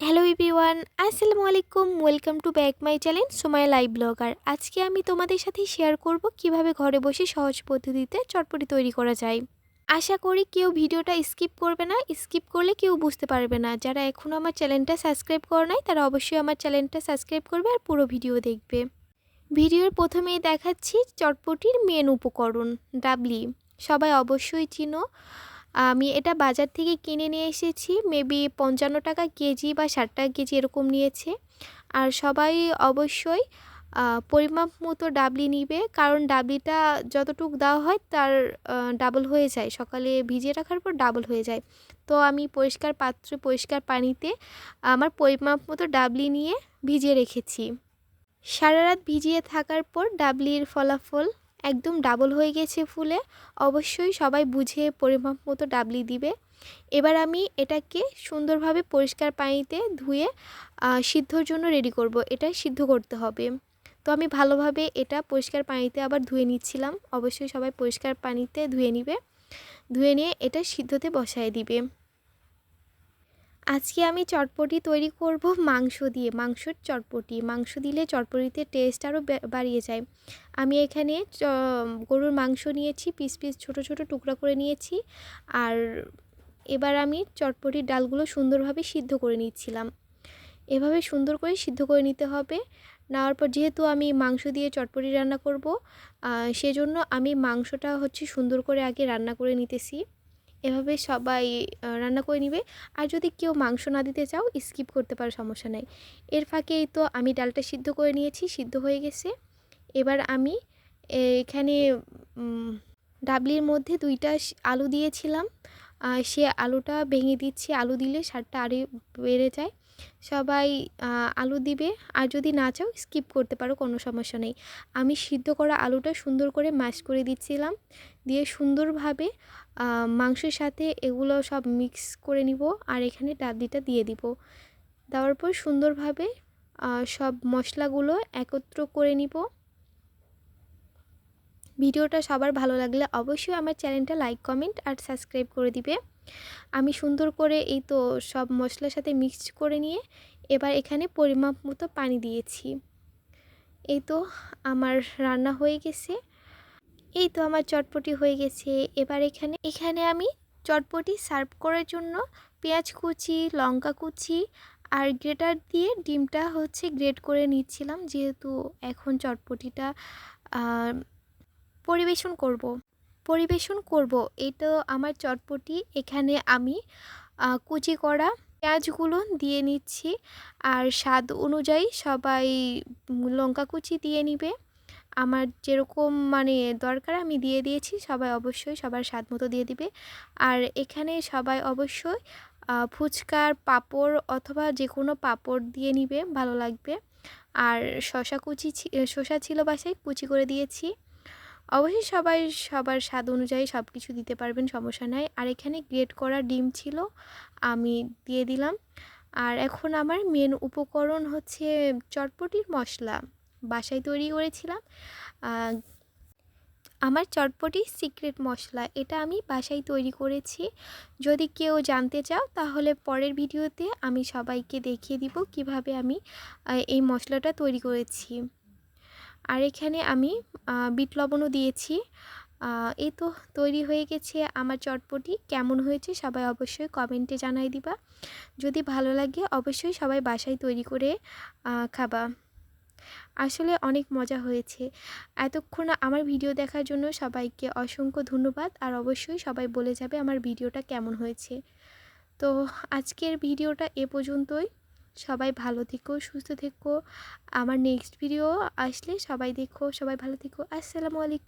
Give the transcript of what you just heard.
Hello everyone, আসসালামু আলাইকুম। Welcome to back my channel Sumaiya live blogger. আজকে আমি তোমাদের সাথে শেয়ার করব কিভাবে ঘরে বসে সহজ পদ্ধতিতে চটপটি তৈরি করা যায়। আশা করি কেউ ভিডিওটা স্কিপ করবে না। স্কিপ করলে কেউ বুঝতে পারবে না। যারা এখনও আমার চ্যানেলটা সাবস্ক্রাইব করে নাই তারা অবশ্যই আমার চ্যানেলটা সাবস্ক্রাইব করবে আর পুরো ভিডিও দেখবে। ভিডিওর প্রথমেই দেখাচ্ছি চটপটির মেন উপকরণ ডাবলি। সবাই অবশ্যই চিনো। আমি এটা বাজার থেকে কিনে নিয়ে এসেছি। মেবি ৫৫ টাকা কেজি বা ৬০ টাকা কেজি এরকম নিয়েছে। আর সবাই অবশ্যই পরিমাপ মতো ডাবলি নিবে, কারণ ডাবলিটা যতটুকু দেওয়া হয় তার ডাবল হয়ে যায়। সকালে ভিজিয়ে রাখার পর ডাবল হয়ে যায়। তো আমি পরিষ্কার পাত্রে পরিষ্কার পানিতে আমার পরিমাপ মতো ডাবলি নিয়ে ভিজিয়ে রেখেছি। সারা রাত ভিজিয়ে থাকার পর ডাবলির ফলাফল একদম ডাবল হয়ে গেছে ফুলে। অবশ্যই সবাই বুঝে পরিমাপ মতো ডাবলি দিবে। এবার আমি এটাকে সুন্দরভাবে পরিষ্কার পানিতে ধুয়ে সিদ্ধর জন্য রেডি করব। এটা সিদ্ধ করতে হবে। তো আমি ভালোভাবে এটা পরিষ্কার পানিতে আবার ধুয়ে নিচ্ছিলাম। অবশ্যই সবাই পরিষ্কার পানিতে ধুয়ে নিবে। ধুয়ে নিয়ে এটা সিদ্ধতে বসায় দিবে। আজকে আমি চটপটি তৈরি করব মাংস দিয়ে, মাংসর চটপটি। মাংস দিলে চটপটিতে টেস্ট আরও বাড়িয়ে যায়। আমি এখানে গরুর মাংস নিয়েছি, পিস পিস ছোট ছোট টুকরা করে নিয়েছি। আর এবার আমি চটপটির ডালগুলো সুন্দরভাবে সিদ্ধ করে নিচ্ছিলাম। এভাবে সুন্দর করে সিদ্ধ করে নিতে হবে। নেওয়ার পর যেহেতু আমি মাংস দিয়ে চটপটি রান্না করব, সেজন্য আমি মাংসটা সুন্দর করে আগে রান্না করে নিতেছি। এভাবে সবাই রান্না করে নিবে। আর যদি কেউ মাংস না দিতে চাও স্কিপ করতে পারো, সমস্যা নাই। এর ফাঁকেই তো আমি ডালটা সিদ্ধ করে নিয়েছি, সিদ্ধ হয়ে গেছে। এবার আমি এখানে ডাবলির মধ্যে 2টা আলু দিয়েছিলাম। সে আলুটা ভেঙে দিচ্ছি। আলু দিলে স্বাদটা আরও বেড়ে যায়। সবাই আলু দিবে। আর যদি না চাও স্কিপ করতে পারো, কোনো সমস্যা নেই। আমি সিদ্ধ করা আলুটা সুন্দর করে ম্যাশ করে দিচ্ছিলাম। দিয়ে সুন্দরভাবে মাংসের সাথে এগুলো সব মিক্স করে নিব। আর এখানে ডাবলিটা দিয়ে দিব। দেওয়ার পর সুন্দরভাবে সব মশলাগুলো একত্র করে নিব। ভিডিওটা সবার ভালো লাগলে অবশ্যই আমার চ্যানেলটা লাইক, কমেন্ট আর সাবস্ক্রাইব করে দিবে। আমি সুন্দর করে এই তো সব মশলার সাথে মিক্সড করে নিয়ে এবার এখানে পরিমাপ মতো পানি দিয়েছি। এই তো আমার রান্না হয়ে গেছে। এই তো আমার চটপটি হয়ে গেছে। এবার এখানে আমি চটপটি সার্ভ করার জন্য পেঁয়াজ কুচি, লঙ্কা কুচি আর গ্রেটার দিয়ে ডিমটা গ্রেট করে নিচ্ছিলাম, যেহেতু এখন চটপটিটা পরিবেশন করব। এই তো আমার চটপটি। এখানে আমি কুচি করা পেঁয়াজগুলো দিয়ে নিচ্ছি। আর স্বাদ অনুযায়ী সবাই লঙ্কা কুচি দিয়ে নিবে। আমার যেরকম দরকার আমি দিয়ে দিয়েছি। সবাই অবশ্যই সবার স্বাদ মতো দিয়ে দিবে। আর এখানে সবাই অবশ্যই ফুচকার পাঁপড় অথবা যে কোনো পাঁপড় দিয়ে নিবে, ভালো লাগবে। আর শসা ছিল বাসায়, কুচি করে দিয়েছি। অবশ্যই সবাই সবার স্বাদ অনুযায়ী সব কিছু দিতে পারবেন, সমস্যা নাই। আর এখানে গ্রেট করা ডিম ছিল, আমি দিয়ে দিলাম। আর এখন আমার মেন উপকরণ চটপটির মশলা। বাসায় তৈরি করেছিলাম আমার চটপটি সিক্রেট মশলা। এটা আমি বাসায় তৈরি করেছি। যদি কেউ জানতে চাও তাহলে পরের ভিডিওতে আমি সবাইকে দেখিয়ে দিব কিভাবে আমি এই মশলাটা তৈরি করেছি। আর এখানে আমি বিট লবণও দিয়েছি। এই তো তৈরি হয়ে গেছে আমার চটপটি। কেমন হয়েছে সবাই অবশ্যই কমেন্টে জানাই দিবা। যদি ভালো লাগে অবশ্যই সবাই বাসায় তৈরি করে খাবা। আসলে অনেক মজা হয়েছে। এতক্ষণ আমার ভিডিও দেখার জন্য সবাইকে অসংখ্য ধন্যবাদ। আর অবশ্যই সবাই বলে যাবে আমার ভিডিওটা কেমন হয়েছে। তো আজকের ভিডিওটা এ পর্যন্তই। সবাই ভালো থেকো, সুস্থ থেকো। আমার নেক্সট ভিডিও আসলে সবাই দেখো। সবাই ভালো থেকো। আসসালামু আলাইকুম।